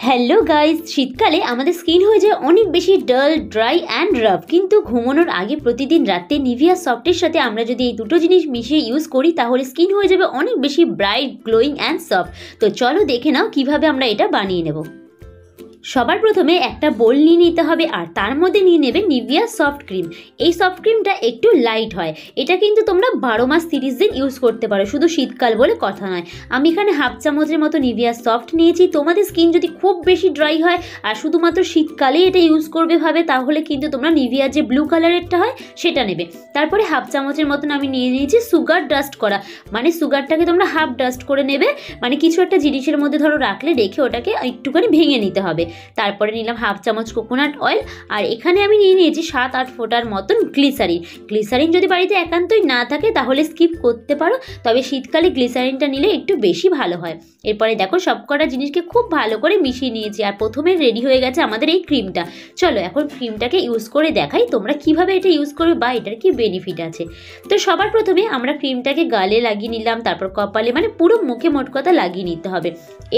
Hello guys, শীতকালে আমাদের skin হয়ে যায় অনেক বেশি ডাল, ড্রাই অ্যান্ড রাফ। কিন্তু ঘুমানোর আগে প্রতিদিন রাতে নিভিয়া সফটের সাথে আমরা যদি এই দুটো জিনিস মিশিয়ে ইউজ করি তাহলে স্কিন হয়ে যাবে অনেক বেশি ব্রাইট, গ্লোয়িং অ্যান্ড সফট। তো চলো দেখে নাও কিভাবে আমরা এটা বানিয়ে নেব। সবার প্রথমে একটা বোল নিয়ে নিতে হবে আর তার মধ্যে নিয়ে নেবে নিভিয়া সফট ক্রিম। এই সফট ক্রিমটা একটু লাইট হয়, এটা কিন্তু তোমরা 12 মাস 30 দিন ইউজ করতে পারো, শুধু শীতকাল বলে কথা নয়। আমি এখানে হাফ চামচের মতো নিভিয়া সফট নিয়েছি। তোমাদের স্কিন যদি খুব বেশি ড্রাই হয় আর শুধুমাত্র শীতকালেই এটা ইউজ করবে ভাবে তাহলে কিন্তু তোমরা নিভিয়া যে ব্লু কালারেরটা হয় সেটা নেবে। তারপরে হাফ চামচের মতন আমি নিয়ে নিয়েছি সুগার ডাস্ট করা, মানে সুগারটাকে তোমরা হাফ ডাস্ট করে নেবে, মানে কিছু একটা জিনিসের মধ্যে ধরো রাখলে রেখে ওটাকে একটুখানি ভেঙে নিতে হবে। তারপরে নিলাম হাফ চামচ কোকোনাট অয়েল আর এখানে আমি নিয়ে নিয়েছি 7-8 ফোঁটার মতন গ্লিসারিন। গ্লিসারিন যদি বাড়িতে একান্তই না থাকে তাহলে স্কিপ করতে পারো, তবে শীতকালে গ্লিসারিনটা নিলে একটু বেশি ভালো হয়। এরপরে দেখো সবকটা জিনিসকে খুব ভালো করে মিশিয়ে নিয়েছি আর প্রথমে রেডি হয়ে গেছে আমাদের এই ক্রিমটা। চলো এখন ক্রিমটাকে ইউজ করে দেখাই তোমরা কিভাবে এটা ইউজ করবে বা এটার কি বেনিফিট আছে। তো সবার প্রথমে আমরা ক্রিমটাকে গালে লাগিয়ে নিলাম, তারপর কপালে, মানে পুরো মুখে মোট কথা লাগিয়ে নিতে হবে।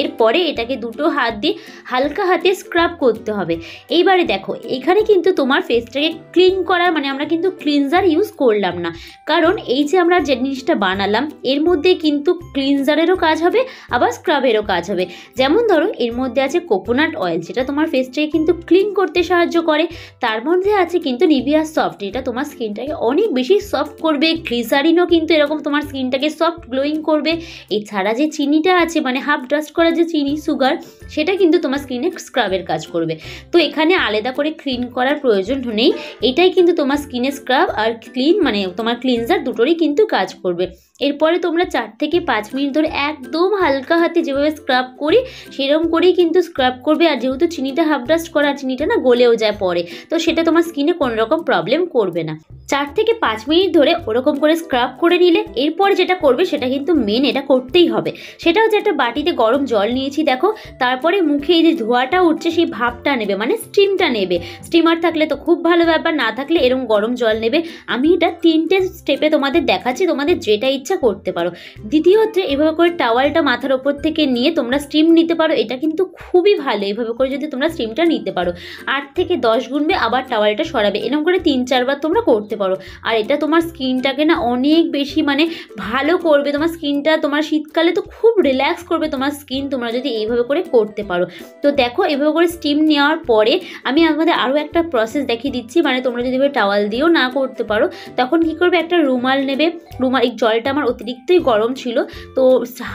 এরপরে এটাকে দুটো হাত দিয়ে হালকা হাতে স্ক্রাব করতে হবে। এইবারে দেখো এখানে কিন্তু তোমার ফেসটাকে ক্লিন করার, মানে আমরা কিন্তু ক্লিনজার ইউজ করলাম না, কারণ এই যে আমরা যে জিনিসটা বানালাম এর মধ্যে কিন্তু ক্লিনজারেরও কাজ হবে আবার স্ক্রাবেরও কাজ হবে। যেমন ধরো এর মধ্যে আছে কোকোনাট অয়েল, যেটা তোমার ফেসটাকে কিন্তু ক্লিন করতে সাহায্য করে। তার মধ্যে আছে কিন্তু নিভিয়া সফট, এটা তোমার স্কিনটাকে অনেক বেশি সফট করবে। গ্লিসারিনও কিন্তু এরকম তোমার স্কিনটাকে সফট গ্লোয়িং করবে। এছাড়া যে চিনিটা আছে, মানে হাফ ডাস্ট করা যে চিনি, সুগার, সেটা কিন্তু তোমার স্কিনে স্ক্রাবের কাজ করবে। তো এখানে আলাদা করে ক্লিন করার প্রয়োজন নেই, এটাই কিন্তু তোমার স্কিনে স্ক্রাব আর ক্লিন, মানে তোমার ক্লিনজার দুটোরই কিন্তু কাজ করবে। এরপরে তোমরা 4 থেকে 5 মিনিট ধরে একদম হালকা হাতে যেভাবে স্ক্রাব করি সেরকম করেই কিন্তু স্ক্রাব করবে। আর যেহেতু চিনিটা হাফ ডাস্ট করা, চিনিটা না গলেও যায় পরে, তো সেটা তোমার স্কিনে কোনো রকম প্রবলেম করবে না। 4 থেকে 5 মিনিট ধরে ওরকম করে স্ক্রাব করে নিলে এরপরে যেটা করবে সেটা কিন্তু মেন, এটা করতেই হবে। সেটা হচ্ছে একটা বাটিতে গরম জল নিয়েছি দেখো, তারপরে মুখে এই যে ধোঁয়াটা উঠছে সেই ভাপটা নেবে, মানে স্টিমটা নেবে। স্টিমার থাকলে তো খুব ভালো ব্যাপার, না থাকলে এরকম গরম জল নেবে। আমি এটা 3টে স্টেপে তোমাদের দেখাচ্ছি, তোমাদের যেটা ইচ্ছা করতে পারো। দ্বিতীয় হচ্ছে এভাবে করে টাওয়ালটা মাথার ওপর থেকে নিয়ে তোমরা স্টিম নিতে পারো, এটা কিন্তু খুবই ভালো। এভাবে করে যদি তোমরা স্টিমটা নিতে পারো 8 থেকে 10 গুনবে, আবার টাওয়ালটা সরাবে, এরকম করে 3-4 বার তোমরা করতে পারো। আর এটা তোমার স্কিনটাকে না অনেক বেশি মানে ভালো করবে। তোমার স্কিনটা তোমার শীতকালে তো খুব রিল্যাক্স করবে তোমার স্কিন, তোমরা যদি এইভাবে করে করতে পারো। তো দেখো এভাবে করে স্টিম নেওয়ার পরে আমি আমাদের আরও একটা প্রসেস দেখিয়ে দিচ্ছি, মানে তোমরা যদি এভাবে টাওয়াল দিয়েও না করতে পারো তখন কি করবে, একটা রুমাল নেবে। রুমাল, এই জলটা আমার অতিরিক্তই গরম ছিল তো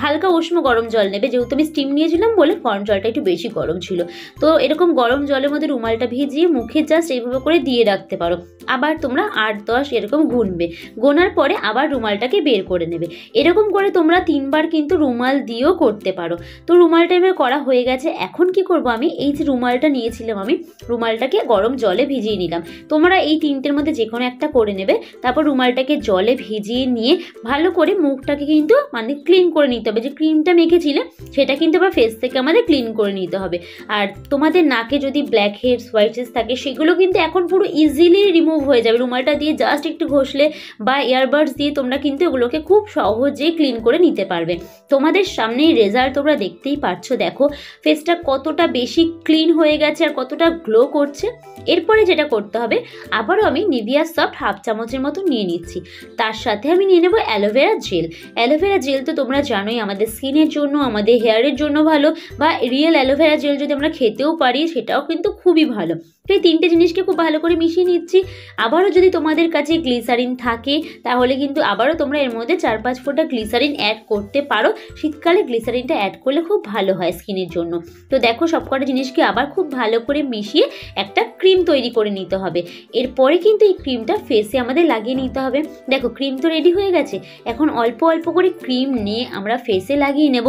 হালকা উষ্ণ গরম জল নেবে, যেহেতু আমি স্টিম নিয়েছিলাম বলে গরম জলটা একটু বেশি গরম ছিল। তো এরকম গরম জলের মধ্যে রুমালটা ভিজিয়ে মুখে জাস্ট এইভাবে করে দিয়ে রাখতে পারো। আবার তোমরা 8-10 এরকম গুনবে, গোনার পরে আবার রুমালটাকে বের করে নেবে। এরকম করে তোমরা 3 বার কিন্তু রুমাল দিয়েও করতে পারো। তো রুমালটা এবার করা হয়ে গেছে। এখন কি করব, আমি এই যে রুমালটা নিয়েছিলাম আমি রুমালটাকে গরম জলে ভিজিয়ে নিলাম। তোমরা এই 3টের মধ্যে যে কোনো একটা করে নেবে। তারপর রুমালটাকে জলে ভিজিয়ে নিয়ে ভালো করে মুখটাকে কিন্তু মানে ক্লিন করে নিতে হবে। যে ক্রিমটা মেখেছিলে সেটা কিন্তু আবার ফেস থেকে আমাদের ক্লিন করে নিতে হবে। আর তোমাদের নাকে যদি ব্ল্যাক হেডস, হোয়াইট হেডস থাকে সেগুলো কিন্তু এখন পুরো ইজিলি রিমুভ হয়ে যাবে। রুমালটা দিয়ে জাস্ট একটু ঘষলে বা ইয়ারবাডস দিয়ে তোমরা কিন্তু এগুলোকে খুব সহজে ক্লিন করে নিতে পারবে। তোমাদের সামনেই রেজাল্ট তোমরা দেখতেই পাচ্ছ, দেখো ফেসটা কতটা বেশি ক্লিন হয়ে গেছে আর কতটা গ্লো করছে। এরপরে যেটা করতে হবে, আবারও আমি নিভিয়া সফট হাফ চামচের মতো নিয়ে নিচ্ছি। তার সাথে আমি নিয়ে নেবো অ্যালোভেরা জেল। অ্যালোভেরা জেল তো তোমরা জানোই আমাদের স্কিনের জন্য, আমাদের হেয়ারের জন্য ভালো, বা রিয়েল অ্যালোভেরা জেল যদি আমরা খেতেও পারি সেটাও কিন্তু খুবই ভালো। তো এই 3টে জিনিসকে খুব ভালো করে মিশিয়ে নিচ্ছি। আবারও যদি তোমাদের কাছে গ্লিসারিন থাকে তাহলে কিন্তু আবারও তোমরা এর মধ্যে 4-5 ফোঁটা গ্লিসারিন অ্যাড করতে পারো। শীতকালে গ্লিসারিনটা অ্যাড করলে খুব ভালো হয় স্কিনের জন্য। তো দেখো সবকটা জিনিসকে আবার খুব ভালো করে মিশিয়ে একটা ক্রিম তৈরি করে নিতে হবে। এরপরে কিন্তু এই ক্রিমটা ফেসে আমাদের লাগিয়ে নিতে হবে। দেখো ক্রিম তো রেডি হয়ে গেছে, এখন অল্প অল্প করে ক্রিম নিয়ে আমরা ফেসে লাগিয়ে নেব।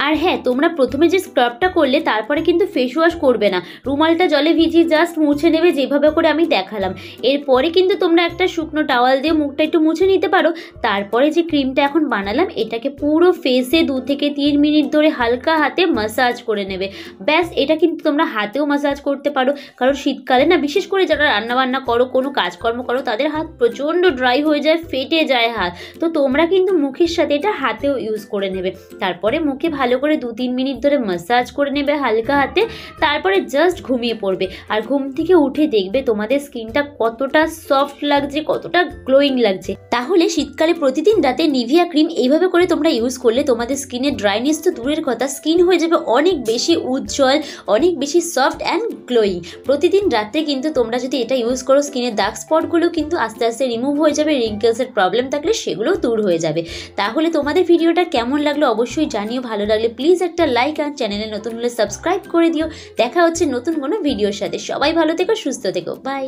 আর হ্যাঁ, তোমরা প্রথমে যে স্ক্রাবটা করলে তারপরে কিন্তু ফেস ওয়াশ করবে না, রুমালটা জলে ভিজিয়ে জাস্ট মুছে নেবে যেভাবে করে আমি দেখালাম। এরপরে কিন্তু তোমরা একটা শুকনো টাওয়াল দিয়ে মুখটা একটু মুছে নিতে পারো। তারপরে যে ক্রিমটা এখন বানালাম এটাকে পুরো ফেসে 2 থেকে 3 মিনিট ধরে হালকা হাতে মাসাজ করে নেবে। ব্যাস, এটা কিন্তু তোমরা হাতেও মাসাজ করতে পারো, কারণ শীতকালে না বিশেষ করে যারা রান্নাবান্না করো, কোনো কাজকর্ম করো, তাদের হাত প্রচণ্ড ড্রাই হয়ে যায়, ফেটে যায় হাত। তো তোমরা কিন্তু মুখের সাথে এটা হাতেও ইউজ করে নেবে। তারপরে মুখে ভালো ভালো করে 2-3 মিনিট ধরে ম্যাসাজ করে নেবে হালকা হাতে, তারপরে জাস্ট ঘুমিয়ে পড়বে। আর ঘুম থেকে উঠে দেখবে তোমাদের স্কিনটা কতটা সফট লাগছে, কতটা গ্লোয়িং লাগছে। তাহলে শীতকালে প্রতিদিন রাতে নিভিয়া ক্রিম এইভাবে করে তোমরা ইউজ করলে তোমাদের স্কিনের ড্রাইনেস তো দূরের কথা, স্কিন হয়ে যাবে অনেক বেশি উজ্জ্বল, অনেক বেশি সফট অ্যান্ড গ্লোয়িং। প্রতিদিন রাতে কিন্তু তোমরা যদি এটা ইউজ করো, স্কিনের ডার্ক স্পটগুলো কিন্তু আস্তে আস্তে রিমুভ হয়ে যাবে, রিঙ্কেলসের প্রবলেম থাকলে সেগুলোও দূর হয়ে যাবে। তাহলে তোমাদের ভিডিওটা কেমন লাগলো অবশ্যই জানিও। ভালো লাগলে প্লিজ একটা লাইক আর চ্যানেলে নতুন হলে সাবস্ক্রাইব করে দিও। দেখা হচ্ছে নতুন কোনো ভিডিওর সাথে। সবাই ভালো থেকো, সুস্থ থেকো, বাই।